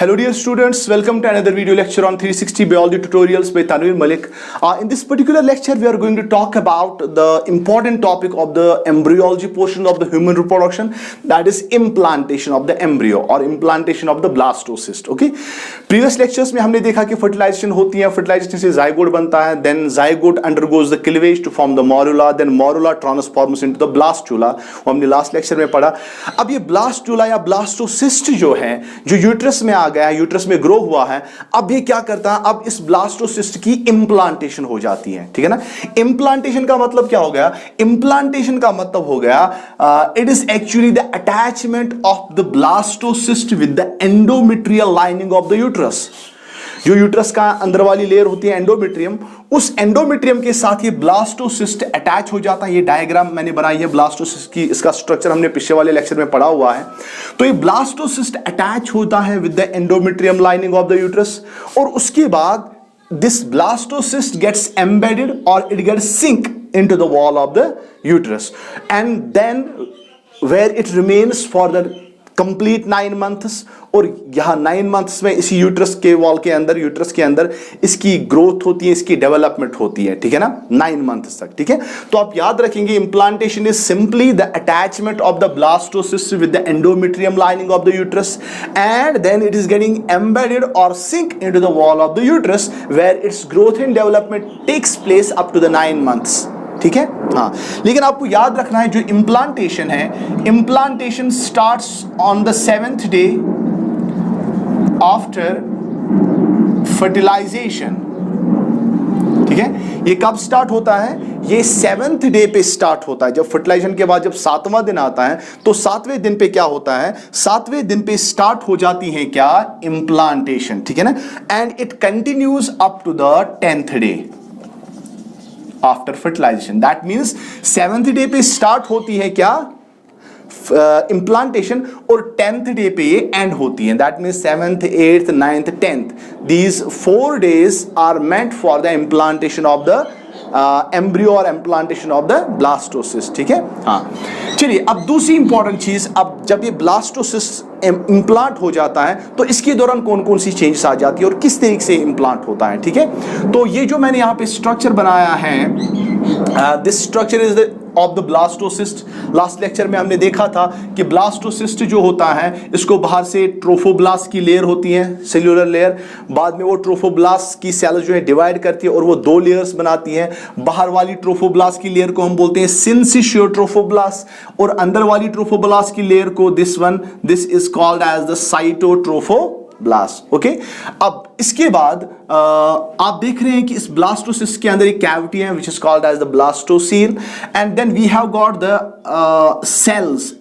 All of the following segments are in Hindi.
Hello dear students, welcome to another video lecture on 360 Biology Tutorials by Tanvir Malik. In this particular lecture we are going to talk about the important topic of the embryology portion of the human reproduction, that is implantation of the embryo or implantation of the blastocyst. Okay, previous lectures में हमने देखा कि fertilization होती है, fertilization से zygote बनता है, then zygote undergoes the cleavage to form the morula, then morula transforms into the blastula. वो हमने last lecture में पढ़ा. अब ये blastula या blastocyst जो है, जो यूट्रस में आ गया, यूट्रस में ग्रो हुआ है, अब ये क्या करता है, अब इस ब्लास्टोसिस्ट की इंप्लांटेशन हो जाती है. ठीक है ना. इंप्लांटेशन का मतलब क्या हो गया? इंप्लांटेशन का मतलब हो गया it is actually the attachment of the blastocyst with the endometrial lining of the uterus. जो यूट्रस का अंदर वाली लेयर होती है एंडोमेट्रियम, उस एंडोमेट्रियम के साथ ये ब्लास्टोसिस्ट अटैच हो जाता है. ये डायग्राम मैंने बनाई है ब्लास्टोसिस्ट की, इसका स्ट्रक्चर हमने पिछले वाले लेक्चर में पढ़ा हुआ है. तो ये ब्लास्टोसिस्ट अटैच होता है with the endometrium lining of the uterus, और उसके बाद दिस ब्लास्टोसिस्ट गेट्स एम्बेडेड और it gets sink into the wall of the uterus, and then where it remains for the complete 9 months. और यहां 9 months में इसी यूट्रस के वॉल के अंदर, यूट्रस के अंदर इसकी ग्रोथ होती है, इसकी डेवलपमेंट होती है. ठीक है ना, 9 months तक. ठीक है, तो आप याद रखेंगे implantation is simply the attachment of the blastocyst with the endometrium lining of the uterus, and then it is getting embedded और sink into the wall of the uterus where its growth and development takes place up to the 9 months. ठीक है. हाँ, लेकिन आपको याद रखना है जो इंप्लांटेशन है, implantation starts on the 7th day after fertilisation. ठीक है, ये कब स्टार्ट होता है? ये 7th day पे स्टार्ट होता है. जब फर्टिलाइजेशन के बाद जब 7वां दिन आता है, तो 7वें दिन पे क्या होता है? 7वें दिन पे स्टार्ट हो जाती है क्या? इंप्लांटेशन. ठीक है ना, and it continues up to the 10th day after fertilisation. That means 7th day पे स्टार्ट होती है क्या? इंप्लांटेशन, और 10th डे पे ये एंड होती है. That means 7th, 8th, 9th, 10th, these 4 days are meant for the implantation of the embryo और इम्प्लांटेशन ऑफ द ब्लास्टोसिस्ट. ठीक है. हाँ, चलिए अब दूसरी इंपॉर्टेंट चीज, अब जब ये ब्लास्टोसिस्ट इम्प्लांट हो जाता है तो इसके दौरान कौन कौन सी चेंजेस आ जाती है और किस तरीके से इम्प्लांट होता है. ठीक है, तो ये जो मैंने यहाँ पे स्ट्रक्चर बनाया है, this structure is the of the blastocyst. Last lecture में हमने देखा था कि ब्लास्टोसिस्ट जो होता है, इसको बाहर से ट्रोफोब्लास्ट की लेयर होती है, सेल्यूलर लेयर. बाद में वो ट्रोफोब्लास्ट की सेल जो है डिवाइड करती है और वो 2 लेयर्स बनाती है. बाहर वाली ट्रोफोब्लास्ट की लेयर को हम बोलते हैं सिंसिशियो ट्रोफोब्लास्ट, और अंदर वाली ट्रोफोब्लास्ट की लेयर को this is called as the cytotrophoblast. Okay, अब इसके बाद आप देख रहे हैं कि इस ब्लास्टोसिस्ट के अंदर एक कैविटी है which is called as the blastocoel, and then we have got the cells,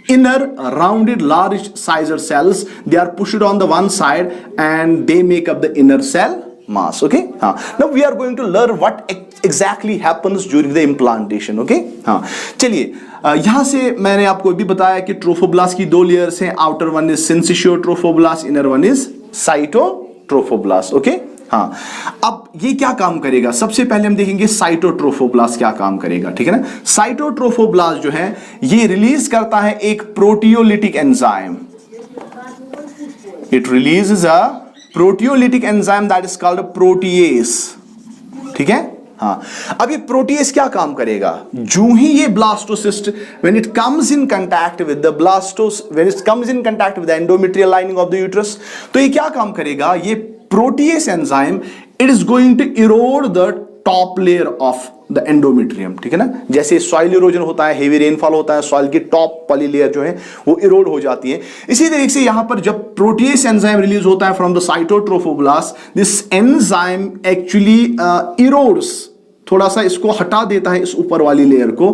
inner rounded large sized cells. They are pushed on the one side and they make up the inner cell mass. Okay, now we are going to learn what exactly happens during the implantation. Okay, चलिए यहां से मैंने आपको भी बताया कि ट्रोफोब्लास्ट की 2 लेयर्स हैं. Outer one is syncytio trophoblast, inner one is cytotrophoblast. Okay, हाँ, अब ये क्या काम करेगा? सबसे पहले हम देखेंगे साइटोट्रोफोब्लास्ट क्या काम करेगा. ठीक है ना, साइटोट्रोफोब्लास्ट जो है ये रिलीज करता है एक proteolytic enzyme. It releases a proteolytic enzyme that is called protease. ठीक है. हाँ, अब ये प्रोटीएस क्या काम करेगा? जो ही ये blastocyst when it comes in contact with the when it comes in contact with the endometrial lining of the uterus, तो ये क्या काम करेगा? ये protease enzyme it is going to erode the top layer of the endometrium. ठीक है ना, जैसे सॉइल इरोजन होता है, हेवी रेनफॉल होता है, सॉइल की टॉप वाली लेयर जो है वो इरोड हो जाती है. इसी तरीके से यहां पर जब प्रोटीएस एंजाइम रिलीज होता है from the cytotrophoblast, this enzyme actually erodes, थोड़ा सा इसको हटा देता है इस ऊपर वाली लेयर को,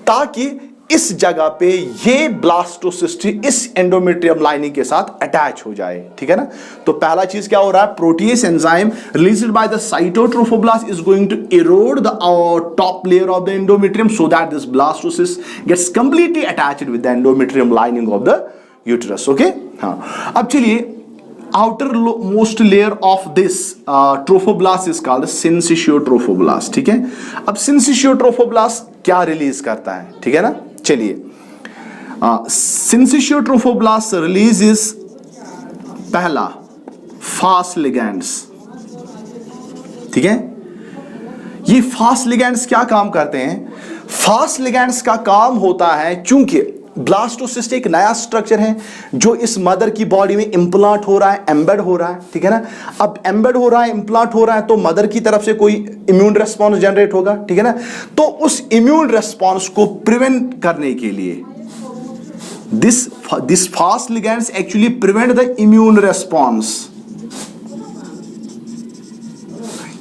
ताकि इस जगह पे ये ब्लास्टोसिस्ट इस एंडोमेट्रियम लाइनिंग के साथ अटैच हो जाए. ठीक है ना, तो पहला चीज क्या हो रहा है? Protease enzyme released by the cytotrophoblast is going to erode the top layer of the endometrium so that this blastocyst gets completely attached with the endometrium lining of the uterus. Okay, हाँ, अब चलिए outermost layer of this trophoblast is called syncytial trophoblast. ठीक है, अब syncytial trophoblast क्या रिलीज करता है? ठीक है ना, चलिए syncytial trophoblast releases पहला फास्ट लिगैंड्स, ठीक है। ये फास्ट लिगैंड्स क्या काम करते हैं? फास्ट लिगैंड्स का काम होता है, चूंकि ब्लास्टोसिस्ट एक नया स्ट्रक्चर है जो इस मदर की बॉडी में इंप्लांट हो रहा है, एम्बेड हो रहा है, ठीक है ना। अब एम्बेड हो रहा है, इंप्लांट हो रहा है, तो मदर की तरफ से कोई इम्यून रेस्पॉन्स जनरेट होगा, ठीक है ना। तो उस इम्यून रेस्पॉन्स को प्रिवेंट करने के लिए this fast ligands actually prevent the immune response.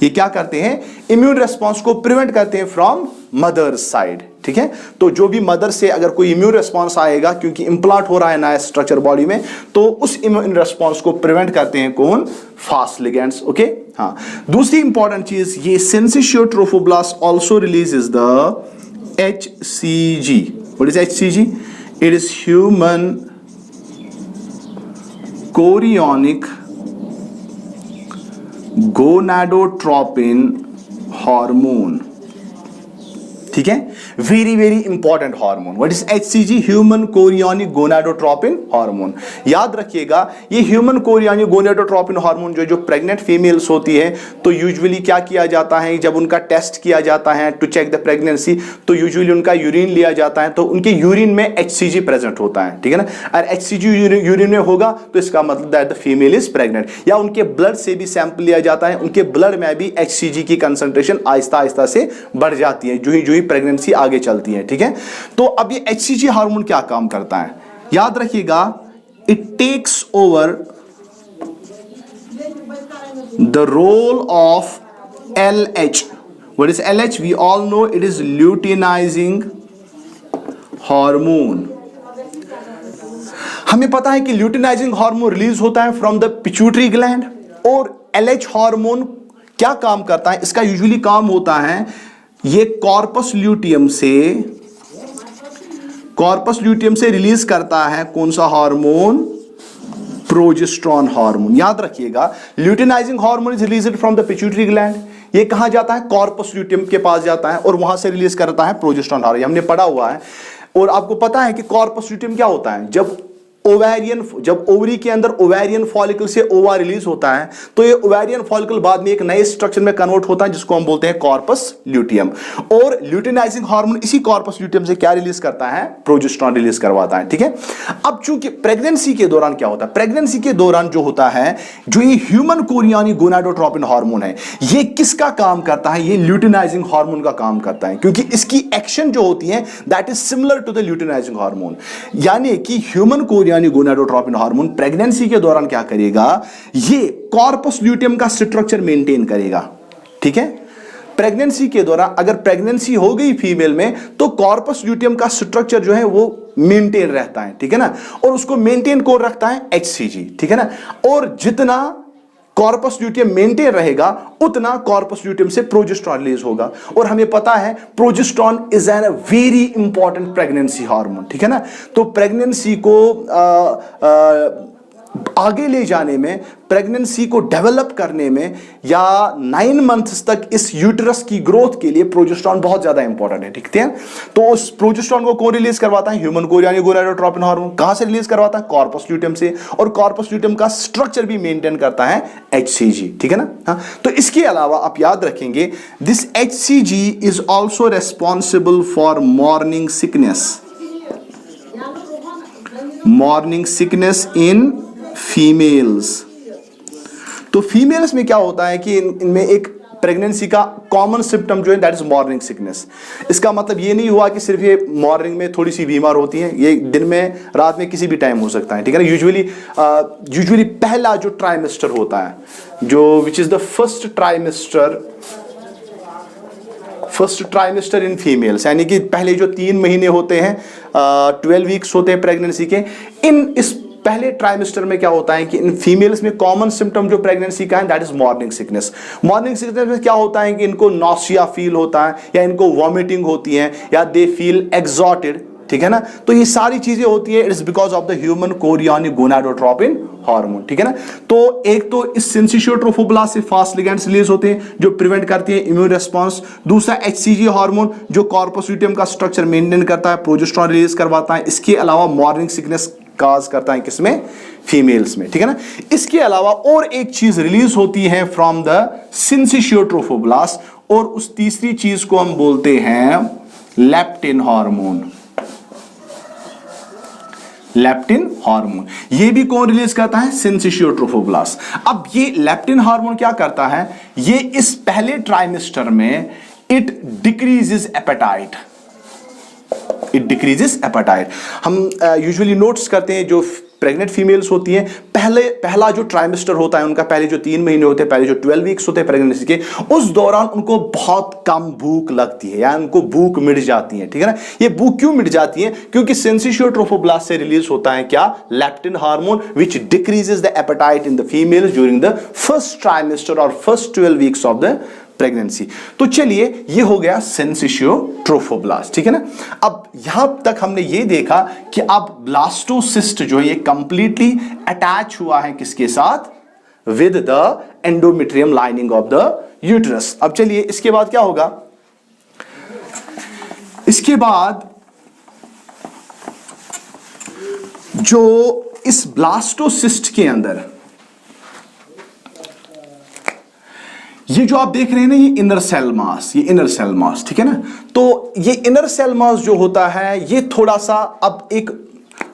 ये क्या करते हैं? इम्यून रेस्पॉन्स को प्रिवेंट करते हैं फ्रॉम मदर साइड, ठीक है। तो जो भी मदर से अगर कोई इम्यून रेस्पॉन्स आएगा, क्योंकि इंप्लांट हो रहा है नया स्ट्रक्चर बॉडी में, तो उस इम्यून रेस्पॉन्स को प्रिवेंट करते हैं कौन? Fast ligands, okay. हाँ, दूसरी इंपॉर्टेंट चीज, ये syncytio trophoblast also releases the HCG. What is HCG? It is human chorionic gonadotropin hormone, ठीक है। Very very important hormone. What is HCG? Human chorionic gonadotropin hormone. याद रखिएगा, ये ह्यूमन कोरियोनिक गोनाडोट्रोपिन हार्मोन जो प्रेग्नेंट फीमेल्स होती है, तो यूजुअली क्या किया जाता है, जब उनका टेस्ट किया जाता है टू चेक द प्रेगनेंसी, तो यूजुअली उनका यूरिन लिया जाता है, तो उनके यूरिन में HCG प्रेजेंट होता है, ठीक है ना। और HCG यूरिन में होगा तो इसका मतलब that the female is pregnant. या उनके ब्लड से भी सैंपल लिया जाता है, उनके ब्लड में भी HCG की कंसंट्रेशन आहिस्ता आहिस्ता से बढ़ जाती है जो ही प्रेगनेंसी आगे चलती है, ठीक है। तो अब ये HCG हार्मोन क्या काम करता है? याद रखिएगा, it takes over the role of LH. What is LH? We all know it is luteinising hormone. हमें पता है कि ल्यूटिनाइजिंग हार्मोन रिलीज होता है फ्रॉम द पिट्यूटरी ग्लैंड, और LH हार्मोन क्या काम करता है? इसका यूजुअली काम होता है, ये कॉर्पस ल्यूटियम से रिलीज करता है कौन सा हार्मोन? Progesterone hormone. याद रखिएगा, luteinizing hormone is released from the pituitary gland. ये कहां जाता है? कॉर्पस ल्यूटियम के पास जाता है और वहां से रिलीज करता है प्रोजेस्टेरोन हार्मोन। हमने पढ़ा हुआ है। और आपको पता है कि कॉर्पस ल्यूटियम क्या होता है? जब ओवरी के अंदर ओवेरियन फॉलिकल से ओवा रिलीज होता है, तो ये ओवेरियन फॉलिकल बाद में एक नए स्ट्रक्चर में कन्वर्ट होता है जिसको हम बोलते हैं कॉर्पस ल्यूटियम। और ल्यूटिनाइजिंग हार्मोन इसी कॉर्पस ल्यूटियम से क्या रिलीज करता है? प्रोजेस्टेरोन रिलीज करवाता है, ठीक है। अब चूंकि प्रेगनेंसी के दौरान क्या होता है? प्रेगनेंसी के दौरान जो होता है, जो ये ह्यूमन कोरियोनिक गोनाडोट्रोपिन हार्मोन है, ये किसका काम करता है? ये ल्यूटिनाइजिंग हार्मोन का काम करता है, क्योंकि इसकी एक्शन जो होती है that is similar to the luteinising hormone. यानी कि human chorionic gonadotropin hormone pregnancy के दौरान क्या करेगा? ये कॉर्पस ल्यूटियम का स्ट्रक्चर मेंटेन करेगा, ठीक है। प्रेगनेंसी के दौरान अगर प्रेगनेंसी हो गई फीमेल में, तो कॉर्पस ल्यूटियम का स्ट्रक्चर जो है वो मेंटेन रहता है, ठीक है ना। और उसको मेंटेन कौन रखता है? HCG, ठीक है ना। और जितना कॉर्पस ल्यूटियम मेंटेन रहेगा, उतना कॉर्पस ल्यूटियम से प्रोजेस्टेरोन रिलीज होगा। और हमें पता है progesterone is an very important pregnancy hormone, ठीक है ना। तो प्रेगनेंसी को आगे ले जाने में, प्रेगनेंसी को डेवलप करने में, या 9 मंथ्स तक इस यूटरस की ग्रोथ के लिए प्रोजेस्टेरोन बहुत ज्यादा इंपॉर्टेंट है, ठीक है। तो उस प्रोजेस्टेरोन को कौन रिलीज करवाता है? Human chorionic gonadotropin hormone. कहां से रिलीज करवाता है? कॉर्पस ल्यूटियम से। और कॉर्पस ल्यूटियम का स्ट्रक्चर भी मेंटेन करता है HCG, ठीक है ना। हाँ, तो इसके अलावा आप याद रखेंगे, this HCG is also responsible for morning sickness in females. तो फीमेल्स में क्या होता है कि इनमें एक प्रेगनेंसी का कॉमन सिम्टम जो है दैट इज मॉर्निंग सिकनेस। इसका मतलब ये नहीं हुआ कि सिर्फ ये मॉर्निंग में थोड़ी सी बीमार होती है, ये दिन में, रात में, किसी भी टाइम हो सकता है, ठीक है ना। यूजुअली पहला जो ट्राइमेस्टर होता है, जो which is the first trimester in females, यानी कि पहले जो 3 महीने होते हैं, 12 वीक्स होते हैं प्रेगनेंसी के, इस पहले ट्राइमेस्टर में क्या होता है कि इन फीमेल्स में कॉमन सिम्टम जो प्रेगनेंसी का है that is morning sickness. Morning sickness में क्या होता है कि इनको नॉसिया फील होता है, या इनको वॉमिटिंग होती है, या दे फील एग्जॉटेड, ठीक है ना। तो ये सारी चीजें होती है, it is because of the human chorionic gonadotropin hormone, ठीक है ना। तो एक तो इस सिंसिशियो ट्रोफोब्लास्ट से फास्ट लिगैंड्स रिलीज होते हैं जो प्रिवेंट करते हैं इम्यून रिस्पांस। दूसरा HCG हार्मोन जो कॉर्पस ल्यूटियम का स्ट्रक्चर मेंटेन करता है, प्रोजेस्टेरोन रिलीज करवाता है। इसके अलावा मॉर्निंग सिकनेस काज करता है किसमें? फीमेल्स में, ठीक है ना। इसके अलावा और एक चीज रिलीज होती है फ्रॉम द सिंसिशियो ट्रोफोब्लास्ट, और उस तीसरी चीज को हम बोलते हैं लेप्टिन हार्मोन। लेप्टिन हार्मोन ये भी कौन रिलीज करता है? Syncytio trophoblast. अब ये लेप्टिन हार्मोन क्या करता है? ये इस पहले ट्राइमेस्टर में it decreases appetite, it decreases appetite. हम यूजुअली नोट्स करते हैं जो प्रेग्नेंट फीमेल्स होती हैं, पहला जो ट्राइमेस्टर होता है उनका, पहले जो 3 महीने होते हैं, पहले जो 12 वीक्स होते हैं प्रेगनेंसी के, उस दौरान उनको बहुत कम भूख लगती है, या उनको भूख मिट जाती है, ठीक है ना। ये भूख क्यों मिट जाती है? क्योंकि सिंसिशियो ट्रोफोब्लास्ट से रिलीज होता है क्या? Leptin hormone, which decreases the appetite in the females during the first trimester और first 12 weeks of the pregnancy. तो चलिए, ये हो गया सिंसिशियो ट्रोफोब्लास्ट, ठीक है ना। अब यहां तक हमने ये देखा कि अब ब्लास्टोसिस्ट जो है ये कंप्लीटली अटैच हुआ है किसके साथ? With the endometrium lining of the uterus. अब चलिए, इसके बाद क्या होगा? इसके बाद जो इस ब्लास्टोसिस्ट के अंदर ये जो आप देख रहे हैं ना, ये इनर सेल मास, ये इनर सेल मास, ठीक है ना। तो ये इनर सेल मास जो होता है ये थोड़ा सा अब एक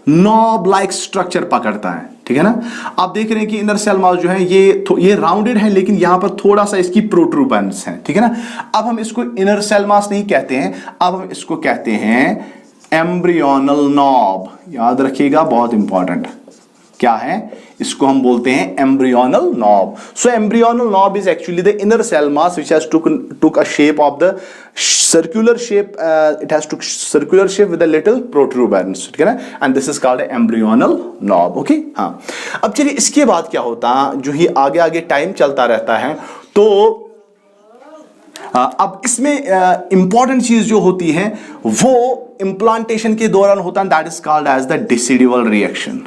नॉब लाइक स्ट्रक्चर पकड़ता है, ठीक है ना। आप देख रहे हैं कि इनर सेल मास जो है ये राउंडेड है, लेकिन यहां पर थोड़ा सा इसकी प्रोट्रूबेंस है, ठीक है ना। अब हम इसको इनर सेल मास नहीं कहते हैं, अब हम इसको कहते हैं एम्ब्रियोनल नॉब। याद रखिएगा, बहुत इंपॉर्टेंट। क्या है? इसको हम बोलते हैं embryonal knob. So embryonal knob is actually the inner cell mass which has took a shape of the circular shape, it has took circular shape with a little protuberance, ठीक है ना, and this is called embryonal knob, okay। हाँ, अब चलिए इसके बाद क्या होता है, जो ही आगे आगे टाइम चलता रहता है, तो अब इसमें इंपॉर्टेंट चीज जो होती है वो इम्प्लांटेशन के दौरान होता है, that is called as the decidual reaction.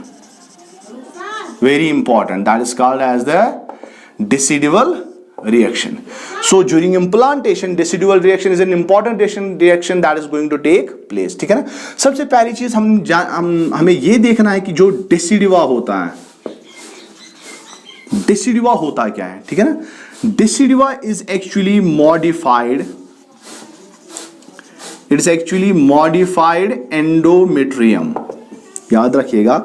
Very important, that is called as the decidual reaction. So during implantation, decidual reaction is an important reaction that is going to take place, ठीक है ना। सबसे पहली चीज हमें ये देखना है कि जो डेसिडुआ होता है, डेसिडुआ होता क्या है, ठीक है ना। Decidua is actually modified, it is actually modified endometrium. याद रखिएगा,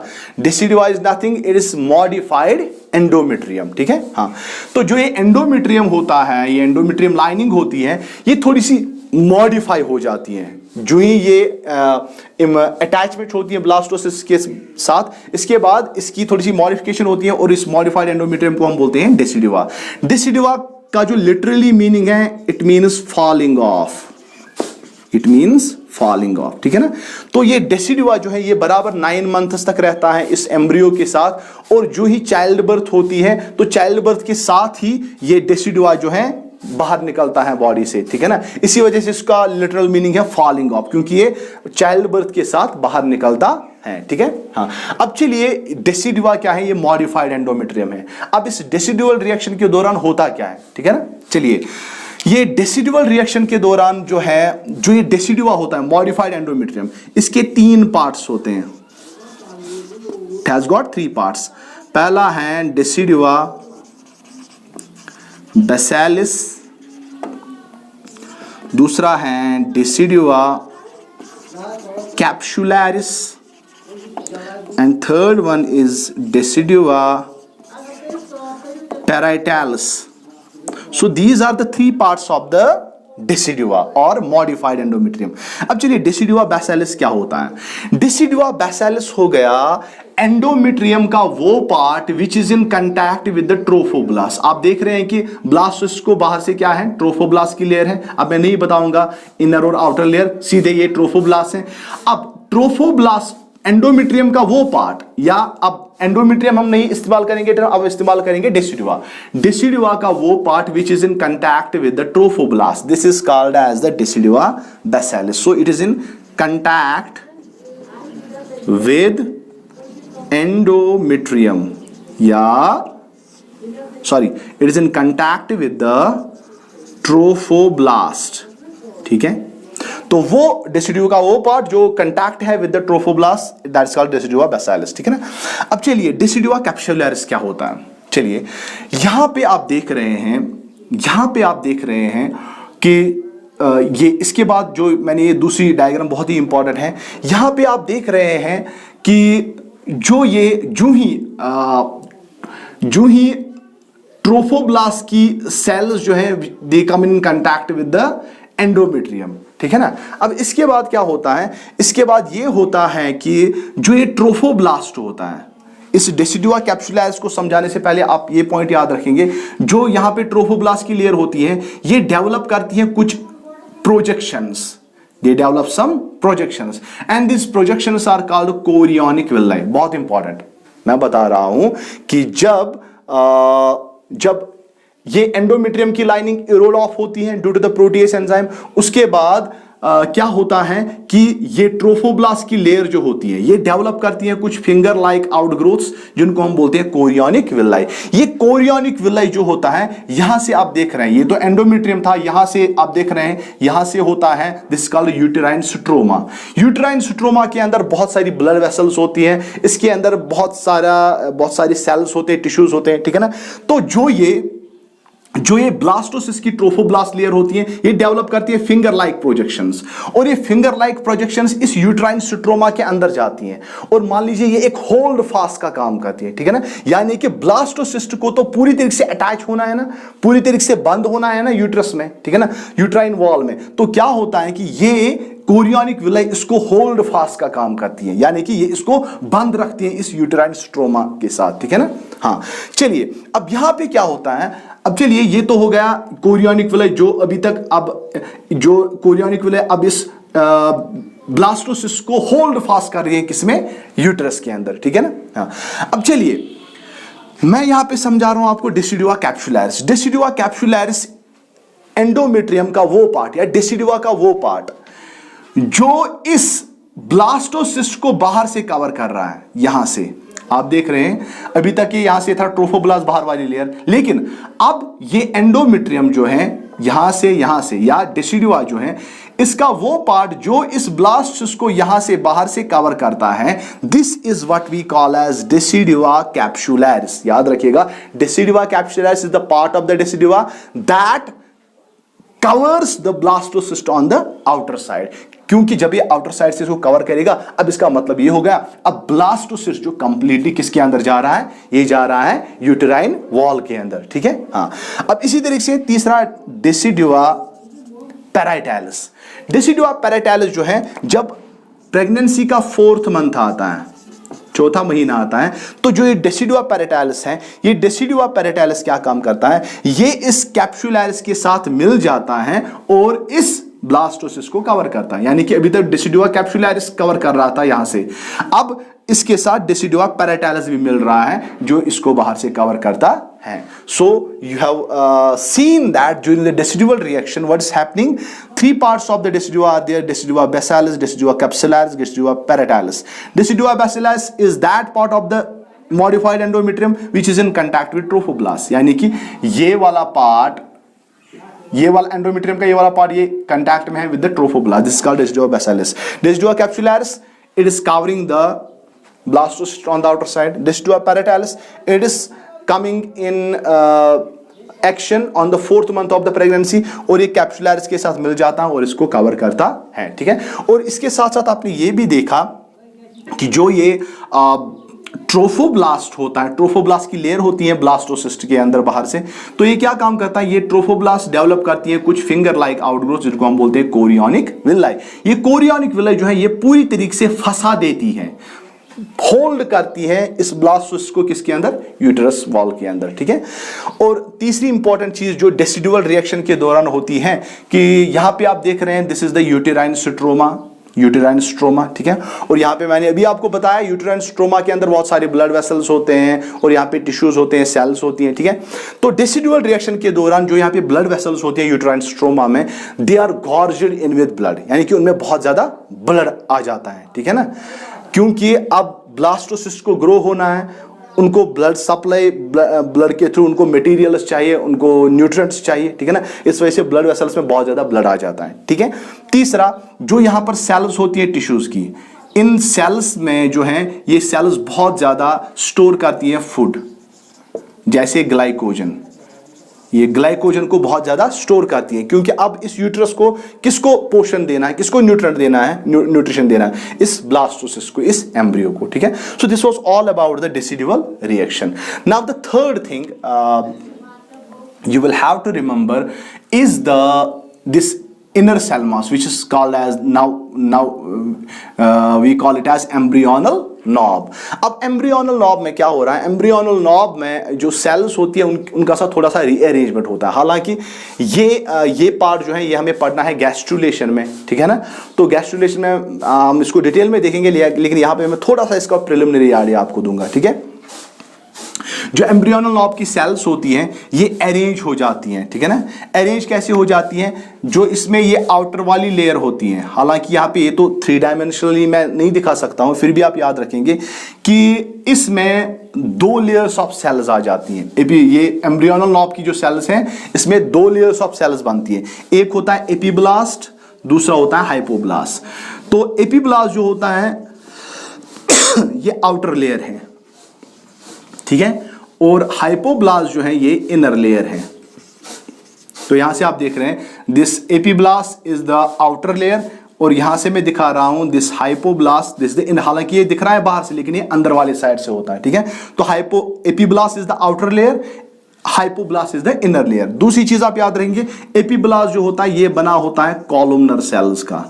decidua is nothing, it is modified endometrium, ठीक है। हाँ, तो जो ये एंडोमेट्रियम होता है, ये एंडोमेट्रियम लाइनिंग होती है, ये थोड़ी सी मॉडिफाई हो जाती है जो ही ये अटैचमेंट होती है ब्लास्टोसिस्ट के साथ। इसके बाद इसकी थोड़ी सी मॉडिफिकेशन होती है, और इस मॉडिफाइड एंडोमेट्रियम को हम बोलते हैं डेसिडुआ। डेसिडुआ का जो लिटरली मीनिंग है, it means falling of, it means falling of, ठीक है ना। तो ये डेसिडुआ जो है ये बराबर 9 मंथ्स तक रहता है इस एम्ब्रियो के साथ, और जो ही चाइल्ड बर्थ होती है तो चाइल्ड बर्थ के साथ ही ये डेसिडुआ जो है बाहर निकलता है बॉडी से, ठीक है ना। इसी वजह से इसका लिटरल मीनिंग है फॉलिंग ऑफ, क्योंकि ये चाइल्ड बर्थ के साथ बाहर निकलता है, ठीक है। हाँ, अब चलिए, डेसिडुआ क्या है? ये मॉडिफाइड एंडोमेट्रियम है। अब इस डेसिडुअल रिएक्शन के दौरान होता क्या है, ठीक है ना। चलिए, ये डेसिडुअल रिएक्शन के दौरान जो है, जो ये डेसिडुआ होता है मॉडिफाइड एंडोमेट्रियम, इसके 3 पार्ट्स होते हैं। It has got 3 parts. पहला है डेसिडुआ बेसिलिस, दूसरा है decidua capsularis, and third one is decidua parietalis. So these are the 3 parts of the decidua or modified endometrium. अब चलिए, डेसिडुआ बेसिलिस क्या होता है? डेसिडुआ बेसिलिस हो गया एंडोमेट्रियम का वो part which is in contact with the trophoblast. आप देख रहे हैं कि ब्लास्टोसिस्ट को बाहर से क्या है? ट्रोफोब्लास्ट की लेयर है। अब मैं नहीं बताऊंगा इनर और आउटर लेयर, सीधे ये ट्रोफोब्लास्ट है। अब ट्रोफोब्लास्ट एंडोमेट्रियम का वो पार्ट, या अब एंडोमेट्रियम हम नहीं इस्तेमाल करेंगे, अब इस्तेमाल करेंगे डेसिडुआ। डेसिडुआ का वो part which is in contact with the trophoblast, this is called as the decidua basalis. So it is in contact with endometrium, या sorry, it is in contact with the trophoblast, ठीक है। तो वो डेसिडुआ का वो पार्ट जो कंटैक्ट है with the trophoblast, that's called decidua bacillus, ठीक है ना। अब चलिए डेसिडुआ कैप्सुलैरिस क्या होता है। चलिए यहां पे आप देख रहे हैं कि ये इसके बाद जो मैंने ये दूसरी डायग्राम बहुत ही इंपॉर्टेंट है। यहां पे आप देख रहे हैं कि जो ही ट्रोफोब्लास्ट की सेल्स जो है they come in contact with the endometrium, ठीक है ना। अब इसके बाद क्या होता है, इसके बाद ये होता है कि जो ये ट्रोफोब्लास्ट होता है, इस डेसिडुआ कैप्सुलैरिस को समझाने से पहले आप ये पॉइंट याद रखेंगे, जो यहां पे ट्रोफोब्लास्ट की लेयर होती है ये डेवलप करती है कुछ projections, they develop some projections and these projections are called chorionic villi। बहुत इंपॉर्टेंट, मैं बता रहा हूं कि जब ये एंडोमेट्रियम की लाइनिंग इरोड ऑफ होती है due to the protease enzyme, उसके बाद क्या होता है कि ये ट्रोफोब्लास्ट की लेयर जो होती है ये डेवलप करती है कुछ फिंगर लाइक आउटग्रोथ्स जिनको हम बोलते हैं कोरियोनिक विलाई। ये कोरियोनिक विलाई जो होता है, यहां से आप देख रहे हैं, ये तो एंडोमेट्रियम था, यहां से आप देख रहे हैं, यहां से होता है this called uterine stroma. Uterine stroma के अंदर बहुत सारी ब्लड वेसल्स होती हैं, इसके अंदर बहुत सारी सेल्स होते हैं, टिश्यूज होते हैं, ठीक है ना। तो जो ये ब्लास्टोसिस्ट की ट्रोफोब्लास्ट लेयर होती है ये डेवलप करती है फिंगर लाइक प्रोजेक्शंस, और ये फिंगर लाइक प्रोजेक्शंस इस यूट्राइन स्ट्रोमा के अंदर जाती हैं और मान लीजिए ये एक होल्ड फास्ट का काम करती है, ठीक है ना। यानी कि ब्लास्टोसिस्ट को तो पूरी तरीके से अटैच होना है ना, पूरी तरीके से बंद होना है ना यूट्रस में, ठीक है ना, यूट्राइन वॉल में। तो क्या होता है कि ये कोरियोनिक विलाई इसको होल्ड फास्ट का काम करती है, यानी कि ये इसको बंद रखती है इस यूट्राइन स्ट्रोमा के साथ, ठीक है ना। हाँ चलिए अब यहां पे क्या होता है, अब चलिए ये तो हो गया कोरियोनिक विलाई जो अभी तक, अब जो कोरियोनिक विलाई अब इस ब्लास्टोसिस्ट को होल्ड फास्ट कर रही है किसमें, यूट्रस के अंदर, ठीक है ना। हाँ अब चलिए मैं यहां पे समझा रहा हूं आपको decidua capsularis. Decidua capsularis endometrium का वो पार्ट या डेसिडुआ का वो पार्ट जो इस ब्लास्टोसिस्ट को बाहर से कवर कर रहा है। यहां से आप देख रहे हैं अभी तक ये यहां से था ट्रोफोब्लास्ट बाहर वाली लेयर, लेकिन अब ये एंडोमेट्रियम जो है यहां से या डेसिडुआ जो है इसका वो पार्ट जो इस ब्लास्टोसिस्ट को यहां से बाहर से कवर करता है, this is what we call as decidua capsularis. याद रखिएगा decidua capsularis is the part of the decidua that covers the blastocyst on the outer side. क्योंकि जब ये आउटर साइड से इसको कवर करेगा, अब इसका मतलब ये हो गया अब ब्लास्टोसिस्ट जो कंप्लीटली किसके अंदर जा रहा है, ये जा रहा है यूटेराइन वॉल के अंदर, ठीक है। हाँ अब इसी तरीके से तीसरा डेसिडुआ पैराइटैलिस। डेसिडुआ पैराइटैलिस जो है जब प्रेगनेंसी का 4th मंथ आता है, 4था महीना आता है, तो जो ये डेसिडुआ पैराइटैलिस है, ये डेसिडुआ पैराइटैलिस क्या काम करता है, ये इस कैप्सुलैरिस के साथ मिल जाता है और इस ब्लास्टोसिस्ट को कवर करता है। यानी कि अभी तक डेसिडुआ कैप्सुलैरिस कवर कर रहा था यहां से, अब इसके साथ डेसिडुआ पैराइटैलिस भी मिल रहा है जो इसको बाहर से कवर करता है। So you have seen that during the decidual reaction what is happening, 3 parts of the decidua are there: decidua basilis, decidua capsularis, decidua पैराइटैलिस। Decidua basilis is that part of the modified endometrium which is in contact with trophoblast। यानी कि ये वाला पार्ट, ये वाला एंडोमेट्रियम का ये वाला पार्ट ये कांटेक्ट में है with the trophoblast, this is called decidua basalis. Decidua capsularis it is covering the blastocyst on the outer side, decidua parietalis it is coming in action on the 4th month of the pregnancy, और ये कैप्सुलैरिस के साथ मिल जाता है और इसको कवर करता है, ठीक है। और इसके साथ साथ आपने ये भी देखा कि जो ये ट्रोफोब्लास्ट होता है, ट्रोफोब्लास्ट की लेयर होती है ब्लास्टोसिस्ट के अंदर बाहर से, तो ये क्या काम करता है, ये ट्रोफोब्लास्ट डेवलप करती है कुछ फिंगर लाइक आउटग्रोथ जिनको हम बोलते हैं कोरियोनिक विलाई। ये कोरियोनिक विलाई जो है ये पूरी तरीके से फंसा देती है, होल्ड करती है इस ब्लास्टोसिस्ट को किसके अंदर, यूटेरस वॉल के अंदर, ठीक है। और तीसरी इंपॉर्टेंट चीज जो डेसिडुअल रिएक्शन के दौरान होती है कि यहां पे आप देख रहे हैं this is the uterine stroma, uterine stroma, ठीक है। और यहाँ पे मैंने अभी आपको बताया यूटेराइन स्ट्रोमा के अंदर बहुत सारे ब्लड वेसल्स होते हैं और यहाँ पे टिश्यूज होते हैं, सेल्स होती हैं, ठीक है। तो डेसिडुअल रिएक्शन के दौरान जो यहाँ पे ब्लड वेसल्स होते हैं यूटेराइन स्ट्रोमा में, they are gorged in with blood, यानी कि उनमें बहुत ज्यादा ब्लड आ जाता है, ठीक है ना। क्योंकि अब ब्लास्टोसिस्ट को ग्रो होना है उनको ब्लड सप्लाई, ब्लड के थ्रू उनको मटेरियल्स चाहिए, उनको न्यूट्रिएंट्स चाहिए, ठीक है ना, इस वजह से ब्लड वेसल्स में बहुत ज्यादा ब्लड आ जाता है, ठीक है। तीसरा, जो यहाँ पर सेल्स होती है टिश्यूज की, इन सेल्स में जो है ये सेल्स बहुत ज्यादा स्टोर करती हैं फूड, जैसे ग्लाइकोजन, ये ग्लाइकोजन को बहुत ज्यादा स्टोर करती है, क्योंकि अब इस यूट्रस को किसको पोषण देना है, किसको न्यूट्रिएंट देना है, न्यूट्रिशन देना है, इस ब्लास्टोसिस्ट को, इस एम्ब्रियो को, ठीक है। So this was all about the decidual reaction. Now the third thing you will have to remember is this inner cell mass, which is called as now we call it as embryonal knob. अब embryonal knob में क्या हो रहा है, embryonal knob में जो cells होती है उनका सा थोड़ा सा rearrangement होता है। हालांकि ये पार्ट जो है ये हमें पढ़ना है गैस्ट्रुलेशन में, ठीक है ना, तो गैस्ट्रुलेशन में हम इसको डिटेल में देखेंगे, लेकिन यहाँ पे मैं थोड़ा सा इसका प्रिलिमिनरी आइडिया आपको दूंगा, ठीक है। जो एम्ब्रियोनल नॉब की सेल्स होती हैं ये अरेंज हो जाती हैं, ठीक है ना। अरेंज कैसे हो जाती हैं, जो इसमें ये आउटर वाली लेयर होती हैं, हालांकि यहाँ पे ये तो 3 डायमेंशनली मैं नहीं दिखा सकता हूँ, फिर भी आप याद रखेंगे कि इसमें 2 लेयर्स ऑफ सेल्स आ जाती हैं। ये एम्ब्रियोनल नॉब की जो सेल्स हैं इसमें 2 लेयर्स ऑफ सेल्स बनती है, एक होता है एपिब्लास्ट, दूसरा होता है हाइपोब्लास्ट। तो एपिब्लास्ट जो होता है ये आउटर लेयर है, ठीक है, और हाइपोब्लास्ट जो है ये इनर लेयर है। तो यहां से आप देख रहे हैं this epiblast is the outer layer, और यहां से मैं दिखा रहा हूं this hypoblast, this the in, हालांकि ये दिख रहा है बाहर से लेकिन ये अंदर वाले साइड से होता है, ठीक है। तो epiblast is the outer layer, hypoblast is the inner layer. दूसरी चीज आप याद रखेंगे, एपिब्लास्ट जो होता है ये बना होता है कॉलमनर सेल्स का।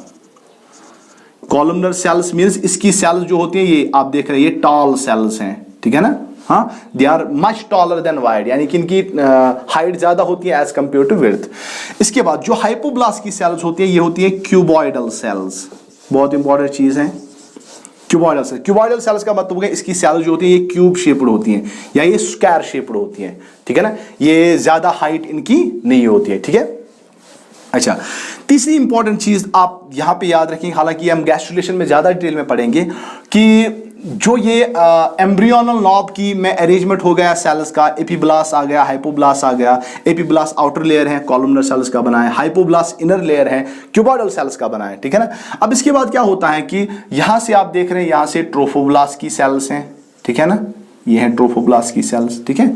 कॉलमनर सेल्स मींस इसकी सेल्स जो होती है ये आप देख रहे हैं ये टॉल सेल्स हैं, ठीक है ना, हाँ, they are much taller than wide, यानी कि इनकी हाइट ज्यादा होती है एज कंपेयर टू विड्थ। इसके बाद जो हाइपोब्लास्ट की सेल्स होती है ये होती है क्यूबॉइडल सेल्स, बहुत इंपॉर्टेंट चीज है क्यूबॉइडल सेल्स। क्यूबॉइडल सेल्स का मतलब है इसकी सेल्स जो होती है ये क्यूब शेप्ड होती हैं या ये स्क्वायर शेप्ड होती हैं, ठीक है ना, ये ज्यादा हाइट इनकी नहीं होती है, ठीक है। अच्छा, तीसरी इंपॉर्टेंट चीज आप यहां पे याद रखेंगे, हालांकि हम गैस्ट्रुलेशन में ज्यादा डिटेल में पढ़ेंगे, कि जो ये एम्ब्रियोनल नॉब की में अरेंजमेंट हो गया सेल्स का, एपिब्लास्ट आ गया, हाइपोब्लास्ट आ गया, एपिब्लास्ट आउटर लेयर है, कॉलमनर सेल्स का बना है, हाइपोब्लास्ट इनर लेयर है, क्यूबॉइडल सेल्स का बना है, ठीक है ना। अब इसके बाद क्या होता है कि यहां से आप देख रहे हैं यहां से ट्रोफोब्लास्ट की सेल्स हैं, ठीक है ना, ये है ट्रोफोब्लास्ट की सेल्स, ठीक है।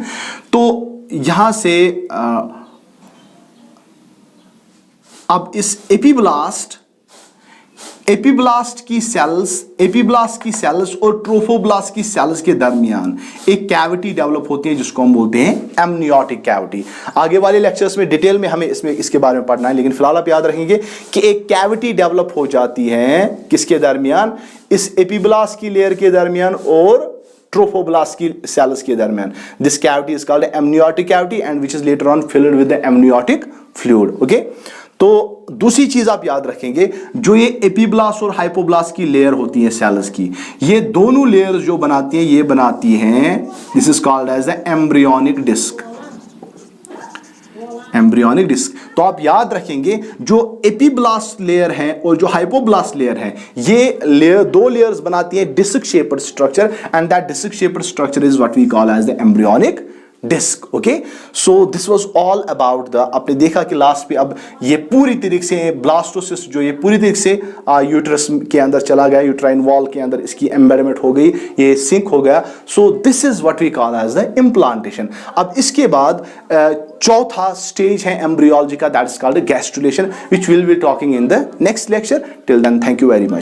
तो यहां से अब इस एपिब्लास्ट की सेल्स और ट्रोफोब्लास्ट की सेल्स के दरमियान एक कैविटी डेवलप होती है जिसको हम बोलते हैं एमनियोटिक कैविटी। आगे वाले लेक्चर्स में डिटेल में हमें इसके बारे में पढ़ना है, लेकिन फिलहाल आप याद रखेंगे कि एक कैविटी डेवलप हो जाती है किसके दरमियान, इस एपिब्लास्ट की लेयर के दरमियान और ट्रोफोब्लास्ट की सेल्स के दरमियान। This cavity is called amniotic cavity and which is later on filled with the amniotic fluid, okay. तो दूसरी चीज आप याद रखेंगे, जो ये एपिब्लास्ट और हाइपोब्लास्ट की लेयर होती है सेल्स की, ये दोनों लेयर्स जो बनाती हैं ये बनाती हैं, this is called as the embryonic disc. Embryonic disc, तो आप याद रखेंगे जो एपिब्लास्ट लेयर है और जो हाइपोब्लास्ट लेयर है ये लेयर, 2 लेयर्स बनाती है disc shaped structure, and that disc shaped structure is what we call as the embryonic disc, okay. So this was all about the, आपने देखा कि लास्ट पे अब ये पूरी तरीके से ब्लास्टोसिस्ट जो ये पूरी तरीके से यूट्रस के अंदर चला गया, यूट्राइन वॉल के अंदर इसकी एम्बेडमेंट हो गई, ये सिंक हो गया। So this is what we call as the implantation. अब इसके बाद चौथा स्टेज है एम्ब्रियोलॉजी का, that is called gastrulation, which will be talking in the next lecture. Till then, thank you very much.